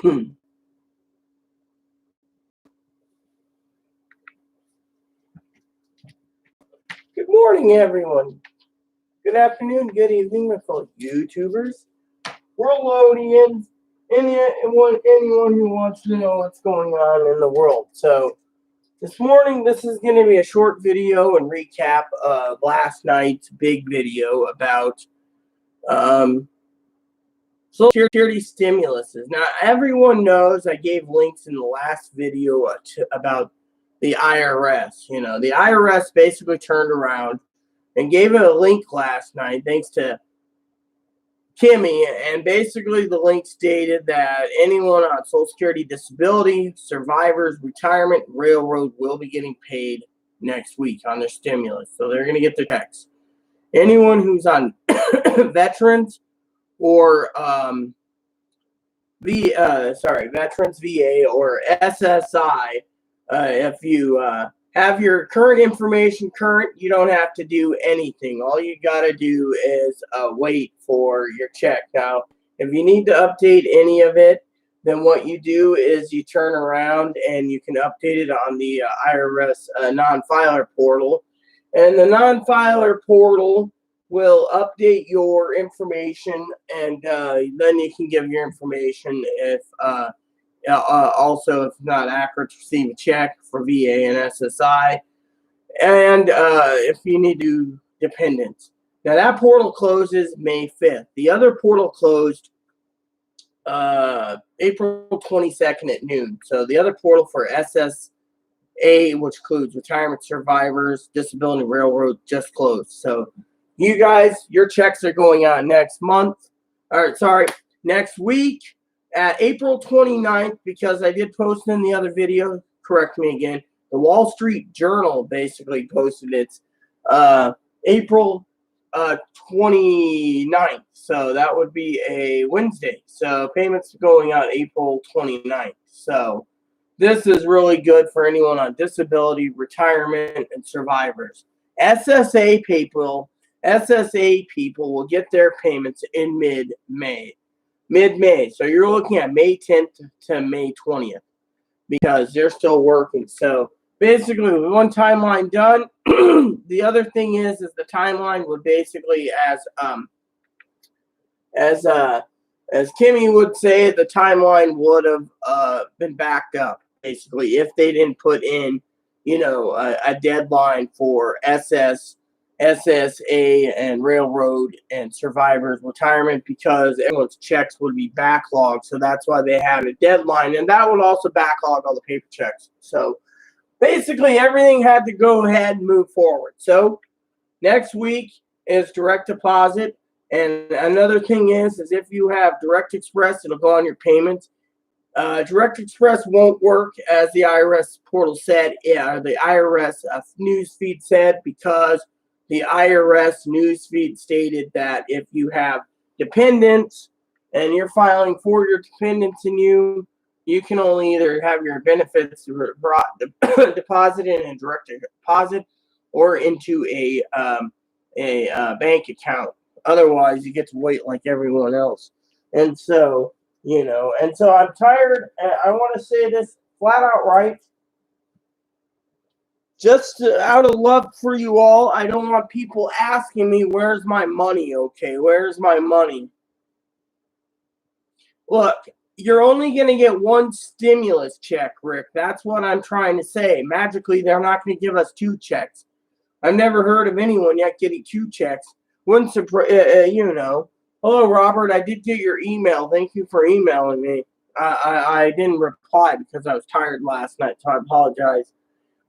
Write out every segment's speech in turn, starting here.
Good morning, everyone. Good afternoon, good evening, my fellow YouTubers, Worldlodians, anyone who wants to know what's going on in the world. So, this morning, this is going to be a short video and recap of last night's big video about Social Security stimuluses. Now, everyone knows I gave links in the last video about the IRS. You know, the IRS basically turned around and gave it a link last night, thanks to Kimmy, and basically the link stated that anyone on Social Security disability, survivors, retirement, railroad will be getting paid next week on their stimulus. So they're going to get their checks. Anyone who's on veterans or Veterans VA or SSI, if you have your current information current, you don't have to do anything. All you got to do is wait for your check. Now, if you need to update any of it, then what you do is you turn around and you can update it on the IRS non-filer portal. And the non-filer portal will update your information, and then you can give your information if also if not accurate to receive a check for VA and SSI, and if you need to do dependents. Now that portal closes May 5th. The other portal closed April 22nd at noon. So the other portal for SSA, which includes retirement, survivors, disability, railroad, just closed. So you guys, your checks are going out next week at April 29th, because I did post in the other video, correct me again, the Wall Street Journal basically posted its April 29th. So that would be a Wednesday. So payments going out April 29th. So this is really good for anyone on disability, retirement, and survivors. SSA people will get their payments in mid-May. So you're looking at May 10th to May 20th because they're still working. So basically, with one timeline done, the other thing is the timeline would basically, as Kimmy would say, the timeline would have been backed up basically if they didn't put in, a deadline for SSA and railroad and survivors retirement, because everyone's checks would be backlogged. So that's why they had a deadline, and that would also backlog all the paper checks. So basically everything had to go ahead and move forward. So next week is direct deposit. And another thing is if you have Direct Express, it'll go on your payments. Direct Express won't work, as the IRS portal said, the IRS news feed said, because the IRS newsfeed stated that if you have dependents and you're filing for your dependents and you can only either have your benefits deposited in a direct deposit or into a bank account. Otherwise, you get to wait like everyone else. And so, I'm tired. I want to say this flat out right. Just out of love for you all, I don't want people asking me, where's my money, okay? Where's my money? Look, you're only going to get one stimulus check, Rick. That's what I'm trying to say. Magically, they're not going to give us two checks. I've never heard of anyone yet getting two checks. Wouldn't surprise, Hello, Robert. I did get your email. Thank you for emailing me. I didn't reply because I was tired last night, so I apologize.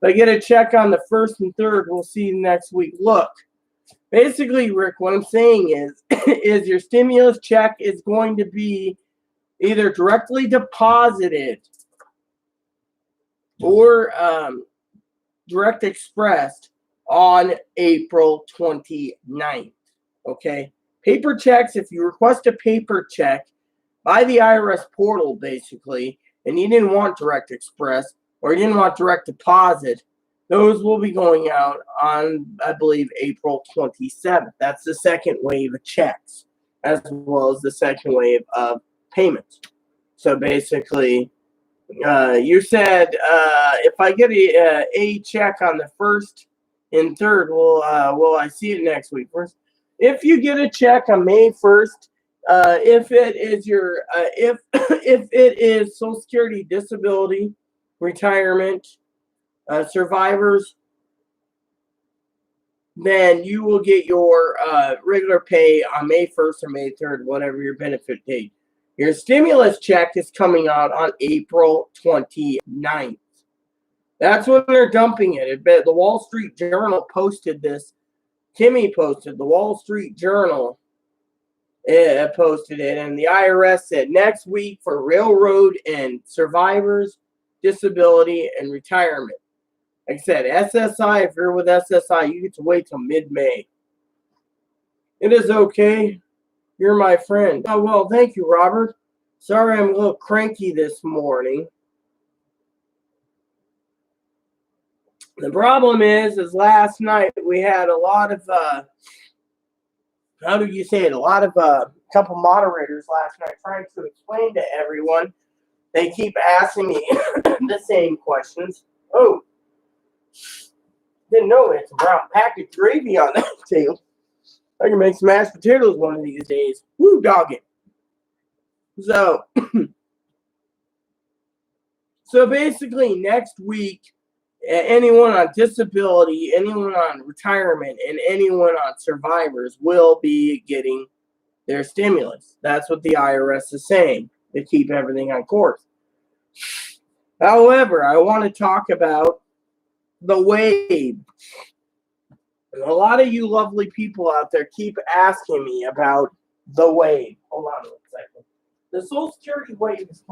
If I get a check on the 1st and 3rd, we'll see you next week. Look, basically, Rick, what I'm saying is your stimulus check is going to be either directly deposited or direct expressed on April 29th. Okay? Paper checks, if you request a paper check by the IRS portal, basically, and you didn't want direct express, or you didn't want direct deposit, those will be going out on, I believe, April 27th. That's the second wave of checks, as well as the second wave of payments. So basically, you said if I get a check on the 1st and 3rd, will I see it next week? First, if you get a check on May 1st, if it is your if if it is Social Security, disability, retirement, survivors, then you will get your regular pay on May 1st or May 3rd, whatever your benefit date. Your stimulus check is coming out on April 29th. That's when they're dumping it. The Wall Street Journal posted this. Kimmy posted, the Wall Street Journal posted it, and the IRS said next week for railroad and survivors, disability, and retirement. Like I said, SSI, if you're with SSI, you get to wait till mid-May. It is okay. You're my friend. Oh, well, thank you, Robert. Sorry I'm a little cranky this morning. The problem is last night we had a lot of, how do you say it? A lot of, couple moderators last night trying to explain to everyone. They keep asking me the same questions. Oh, didn't know it's a brown packaged gravy on that table. I can make some mashed potatoes one of these days. Woo, dog it. So, so basically next week, anyone on disability, anyone on retirement, and anyone on survivors will be getting their stimulus. That's what the IRS is saying to keep everything on course. However, I want to talk about the wave. And a lot of you lovely people out there keep asking me about the wave. Hold on one second. The Social Security wave is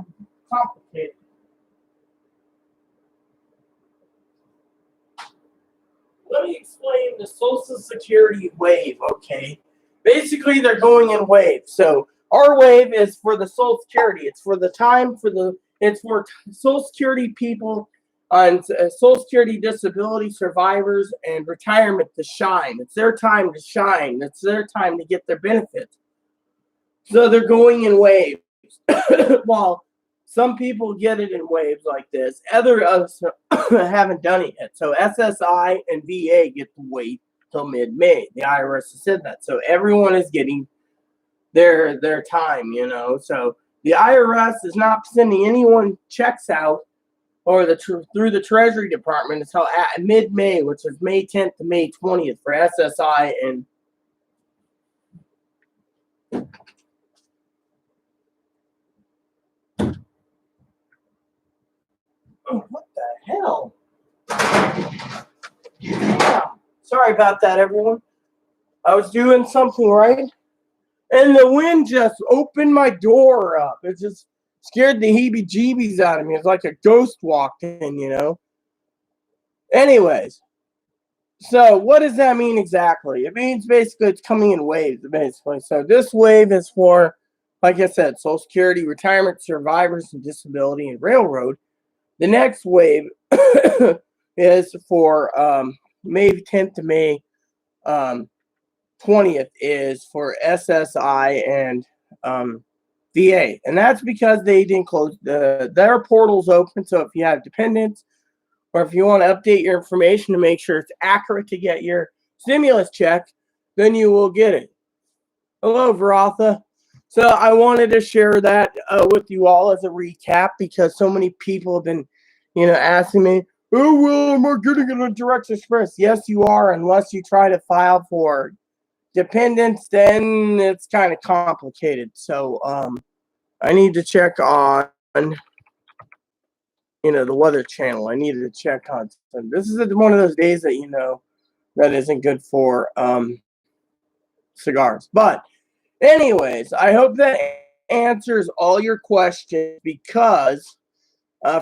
complicated. Let me explain the Social Security wave, okay? Basically, they're going in waves. So our wave is for the Social Security. It's for the time it's for Social Security people on Social Security, disability, survivors, and retirement to shine. It's their time to shine. It's their time to get their benefits. So they're going in waves. Well, some people get it in waves like this. Others haven't done it yet. So SSI and VA get to wait till mid-May. The IRS has said that. So everyone is getting their time, you know. So the IRS is not sending anyone checks out or through the Treasury Department until at mid-May, which is May 10th to May 20th for SSI and oh, what the hell? Yeah. Sorry about that, everyone. I was doing something right, and the wind just opened my door up. It just scared the heebie-jeebies out of me. It's like a ghost walked in, you know. Anyways, so what does that mean exactly? It means basically it's coming in waves, basically. So this wave is for, like I said, Social Security, retirement, survivors, and disability, and railroad. The next wave is for May 10th to May 20th is for SSI and VA. And that's because they didn't close their portals open. So if you have dependents or if you want to update your information to make sure it's accurate to get your stimulus check, then you will get it. Hello, Veratha. So I wanted to share that with you all as a recap because so many people have been, you know, asking me, oh, well, am I getting it on Direct Express? Yes, you are, unless you try to file for dependents, then it's kind of complicated. So I need to check on, you know, the Weather Channel. I needed to check on. So this is one of those days that, you know, that isn't good for cigars. But anyways, I hope that answers all your questions because,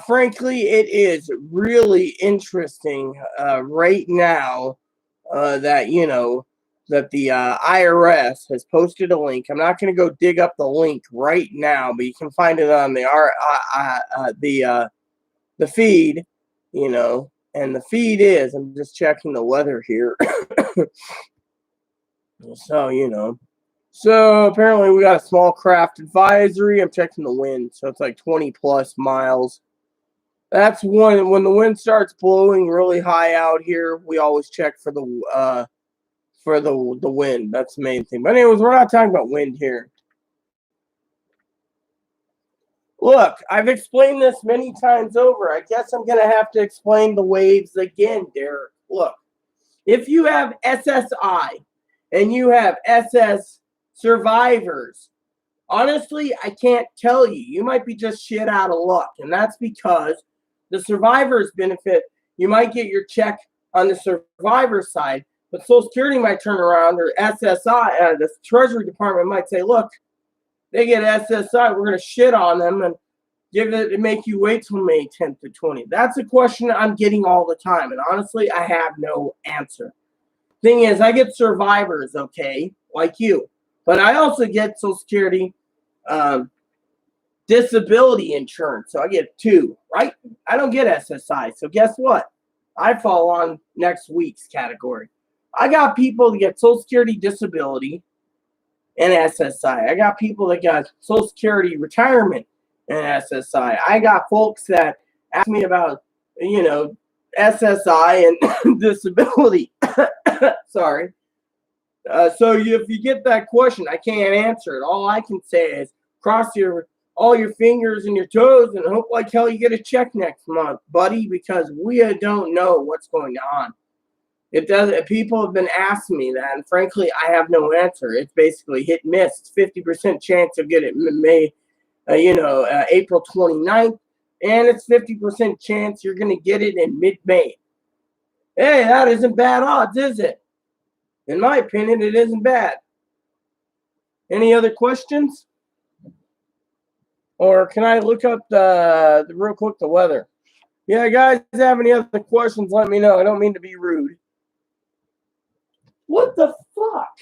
frankly, it is really interesting right now that, you know, that the IRS has posted a link. I'm not going to go dig up the link right now, but you can find it on the feed, you know. And the feed is, I'm just checking the weather here. So, you know, So apparently we got a small craft advisory. I'm checking the wind, so it's like 20 plus miles. That's when the wind starts blowing really high out here. We always check for the wind. That's the main thing. But anyways, we're not talking about wind here. Look, I've explained this many times over. I guess I'm gonna have to explain the waves again, Derek. Look, if you have SSI and you have SS survivors, honestly, I can't tell you. You might be just shit out of luck. And that's because the survivors benefit. You might get your check on the survivor side, but Social Security might turn around, or SSI, the Treasury Department might say, look, they get SSI, we're going to shit on them and make you wait till May 10th to 20th. That's a question I'm getting all the time. And honestly, I have no answer. Thing is, I get survivors, okay, like you, but I also get Social Security disability insurance. So I get two, right? I don't get SSI. So guess what? I fall on next week's category. I got people that get Social Security disability and SSI. I got people that got Social Security retirement and SSI. I got folks that ask me about, SSI and disability. Sorry. So if you get that question, I can't answer it. All I can say is cross all your fingers and your toes and hope like hell you get a check next month, buddy, because we don't know what's going on. It does. People have been asking me that, and frankly, I have no answer. It's basically hit and miss. It's 50% chance of getting it April 29th, and it's 50% chance you're going to get it in mid-May. Hey, that isn't bad odds, is it? In my opinion, it isn't bad. Any other questions? Or can I look up the real quick the weather? Yeah, guys, have any other questions? Let me know. I don't mean to be rude. What the fuck?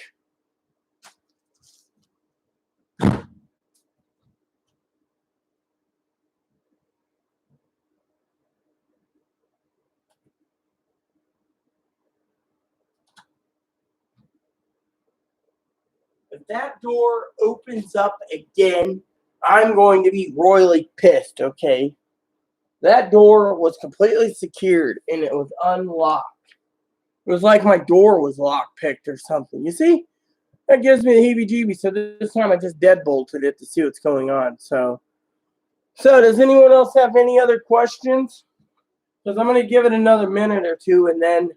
If that door opens up again, I'm going to be royally pissed, okay? That door was completely secured and it was unlocked. It was like my door was lockpicked or something. You see? That gives me the heebie-jeebies. So this time I just deadbolted it to see what's going on. So does anyone else have any other questions? Because I'm going to give it another minute or two, and then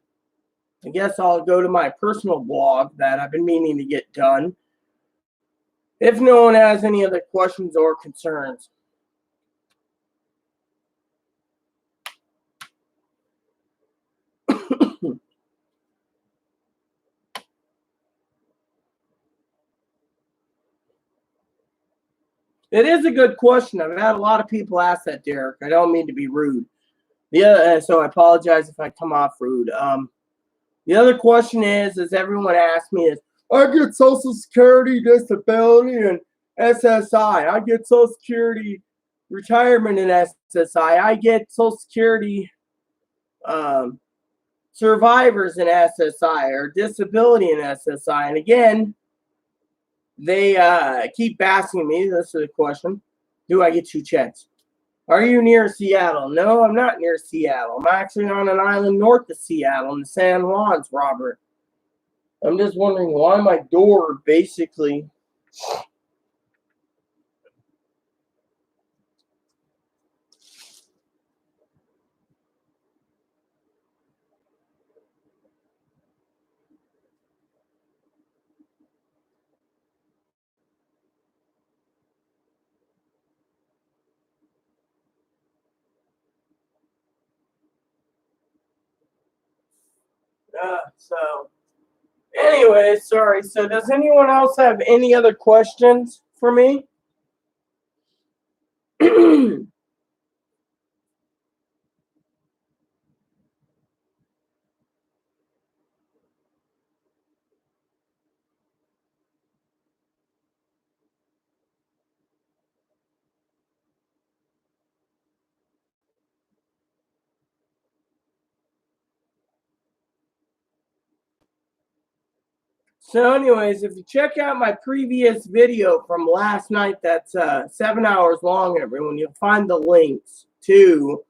I guess I'll go to my personal blog that I've been meaning to get done. If no one has any other questions or concerns. It is a good question. I've had a lot of people ask that, Derek. I don't mean to be rude. So I apologize if I come off rude. The other question is everyone asks me is, I get Social Security disability and SSI. I get Social Security retirement and SSI. I get Social Security survivors in SSI or disability in SSI. And again, they keep asking me, this is the question, do I get two checks? Are you near Seattle? No, I'm not near Seattle. I'm actually on an island north of Seattle in the San Juans, Robert. I'm just wondering why my door basically... Anyway, sorry. So does anyone else have any other questions for me? So anyways, if you check out my previous video from last night, that's 7 hours long, everyone, you'll find the links to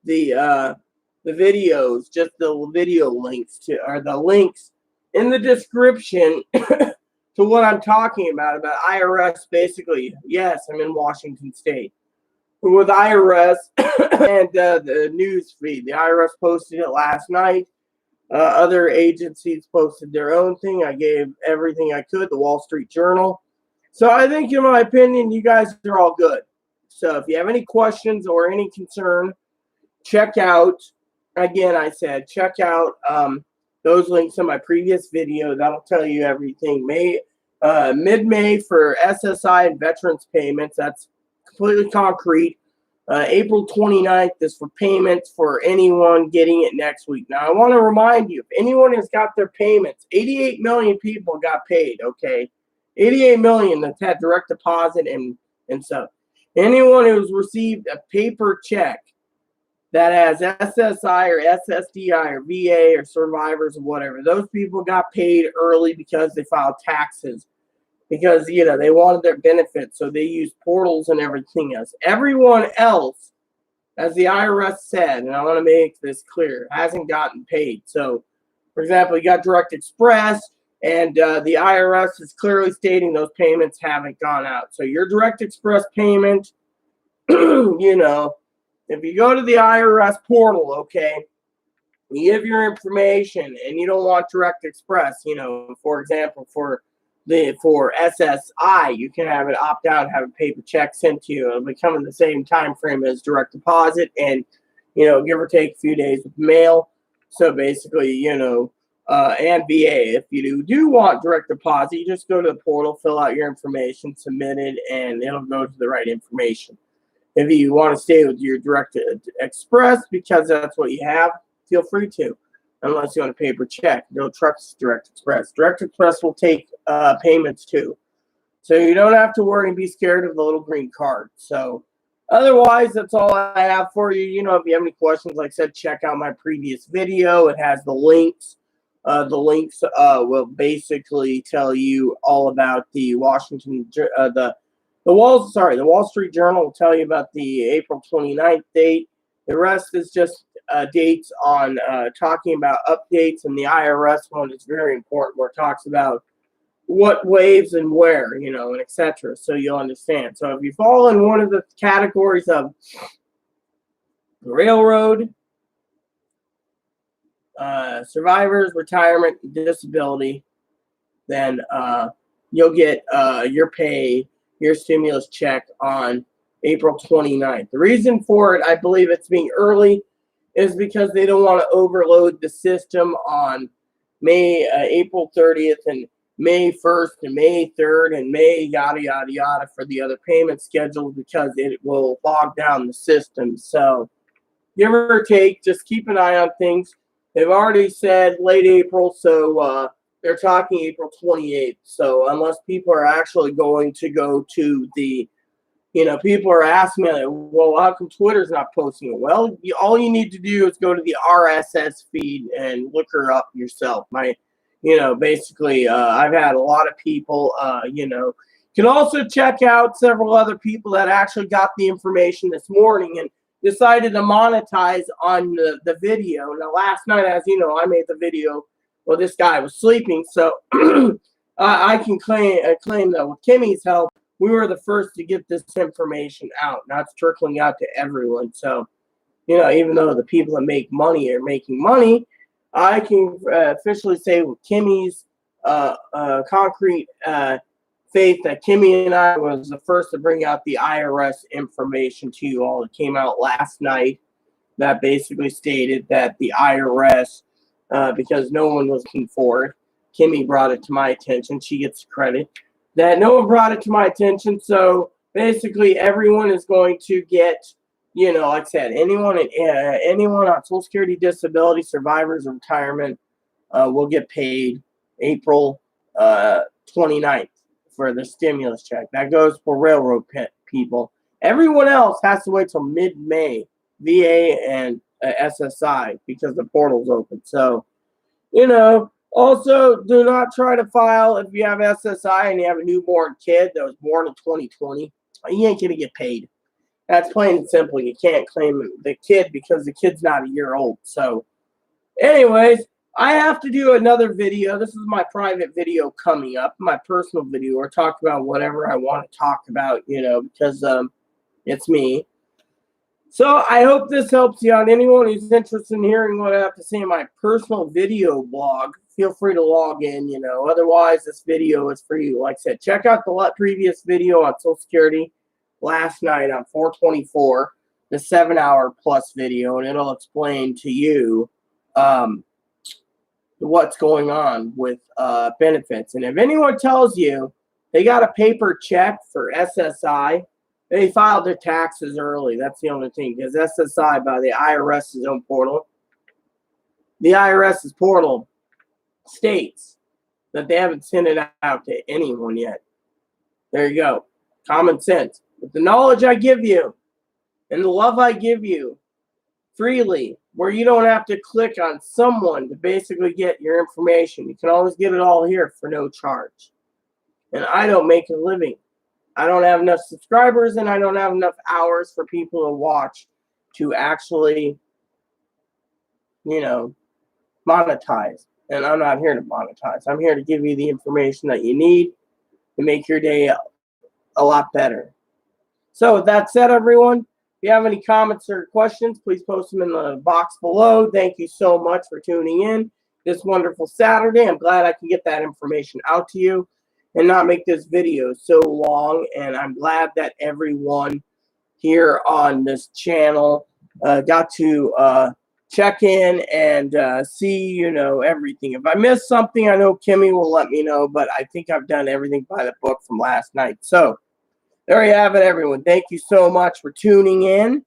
the videos, just the video links to, or the links in the description to what I'm talking about IRS. Basically, yes, I'm in Washington State with IRS and the news feed. The IRS posted it last night. Other agencies posted their own thing. I gave everything I could, the Wall Street Journal. So I think, in my opinion, you guys are all good. So if you have any questions or any concern, check out, again, I said, check out those links in my previous video. That'll tell you everything. Mid-May for SSI and veterans payments. That's completely concrete. April 29th is for payments for anyone getting it next week. Now, I want to remind you, if anyone has got their payments, 88 million people got paid, okay? 88 million that's had direct deposit and stuff. Anyone who's received a paper check that has SSI or ssdi or VA or survivors or whatever, those people got paid early because they filed taxes. Because, they wanted their benefits, so they used portals and everything else. Everyone else, as the IRS said, and I want to make this clear, hasn't gotten paid. So, for example, you got Direct Express, and the IRS is clearly stating those payments haven't gone out. So your Direct Express payment, if you go to the IRS portal, okay, you give your information, and you don't want Direct Express, for example, for SSI, you can have it opt out, have a paper check sent to you. It'll be coming the same time frame as direct deposit, and give or take a few days with mail. So basically, and VA, if you do want direct deposit, you just go to the portal, fill out your information, submit it, and it'll go to the right information. If you want to stay with your Direct Express because that's what you have, feel free to. Unless you want a paper check. No trucks, Direct Express. Direct Express will take payments too. So you don't have to worry and be scared of the little green card. So otherwise, that's all I have for you. If you have any questions, like I said, check out my previous video. It has the links. The links will basically tell you all about the the Wall Street Journal will tell you about the April 29th date. The rest is just dates on talking about updates, and the IRS one is very important where it talks about what waves and where, and etc. So you'll understand. So if you fall in one of the categories of railroad, survivors, retirement, disability, then you'll get your stimulus check on April 29th. The reason for it, I believe it's being early, is because they don't want to overload the system on April 30th and May 1st and May 3rd and May yada, yada, yada for the other payment schedules, because it will bog down the system. So give or take, just keep an eye on things. They've already said late April, so they're talking April 28th. So unless people are actually going to go to the people are asking me, well, how come Twitter's not posting it? Well, all you need to do is go to the RSS feed and look her up yourself. Basically, I've had a lot of people, you can also check out several other people that actually got the information this morning and decided to monetize on the video. Now, last night, as you know, I made the video. Well, this guy was sleeping, so I can claim that with Kimmy's help, we were the first to get this information out. Now it's trickling out to everyone. So, even though the people that make money are making money, I can officially say with Kimmy's concrete faith that Kimmy and I was the first to bring out the IRS information to you all. It came out last night that basically stated that the IRS, because no one was looking for it, Kimmy brought it to my attention. She gets credit. That no one brought it to my attention, so basically everyone is going to get, like I said, anyone on Social Security, disability, survivors, and retirement will get paid April 29th for the stimulus check. That goes for railroad people. Everyone else has to wait till mid-May, VA and SSI, because the portal's open. So, Also, do not try to file if you have SSI and you have a newborn kid that was born in 2020. You ain't going to get paid. That's plain and simple. You can't claim the kid because the kid's not a year old. So, anyways, I have to do another video. This is my private video coming up, my personal video, or talk about whatever I want to talk about, because it's me. So I hope this helps you out. Anyone who's interested in hearing what I have to say in my personal video blog, feel free to log in, Otherwise, this video is for you. Like I said, check out the previous video on Social Security last night on 4/24, the 7-hour plus video, and it'll explain to you what's going on with benefits. And if anyone tells you they got a paper check for SSI, they filed their taxes early. That's the only thing, because SSI by the IRS's own portal, the IRS's portal states that they haven't sent it out to anyone yet. There you go. Common sense. With the knowledge I give you and the love I give you freely, where you don't have to click on someone to basically get your information. You can always get it all here for no charge. And I don't make a living. I don't have enough subscribers, and I don't have enough hours for people to watch to actually, monetize. And I'm not here to monetize. I'm here to give you the information that you need to make your day a lot better. So with that said, everyone, if you have any comments or questions, please post them in the box below. Thank you so much for tuning in this wonderful Saturday. I'm glad I can get that information out to you and not make this video so long. And I'm glad that everyone here on this channel got to check in and see, everything. If I missed something, I know Kimmy will let me know, but I think I've done everything by the book from last night. So there you have it, everyone. Thank you so much for tuning in.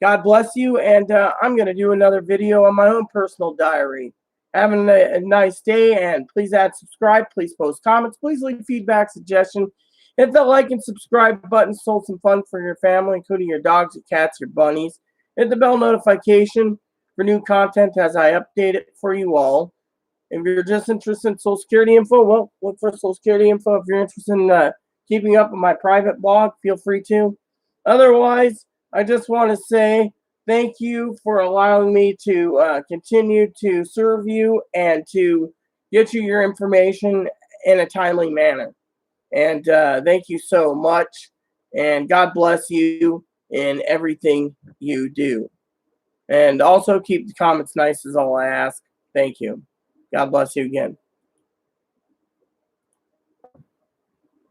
God bless you, and I'm going to do another video on my own personal diary. Having a nice day, and please subscribe. Please post comments. Please leave feedback, suggestion. Hit the like and subscribe button. Sold some fun for your family, including your dogs, your cats, your bunnies. Hit the bell notification for new content as I update it for you all. If you're just interested in Social Security info, well, look for Social Security info. If you're interested in keeping up with my private blog, feel free to. Otherwise, I just want to say thank you for allowing me to continue to serve you and to get you your information in a timely manner. And thank you so much. And God bless you in everything you do. And also keep the comments nice is all I ask. Thank you. God bless you again.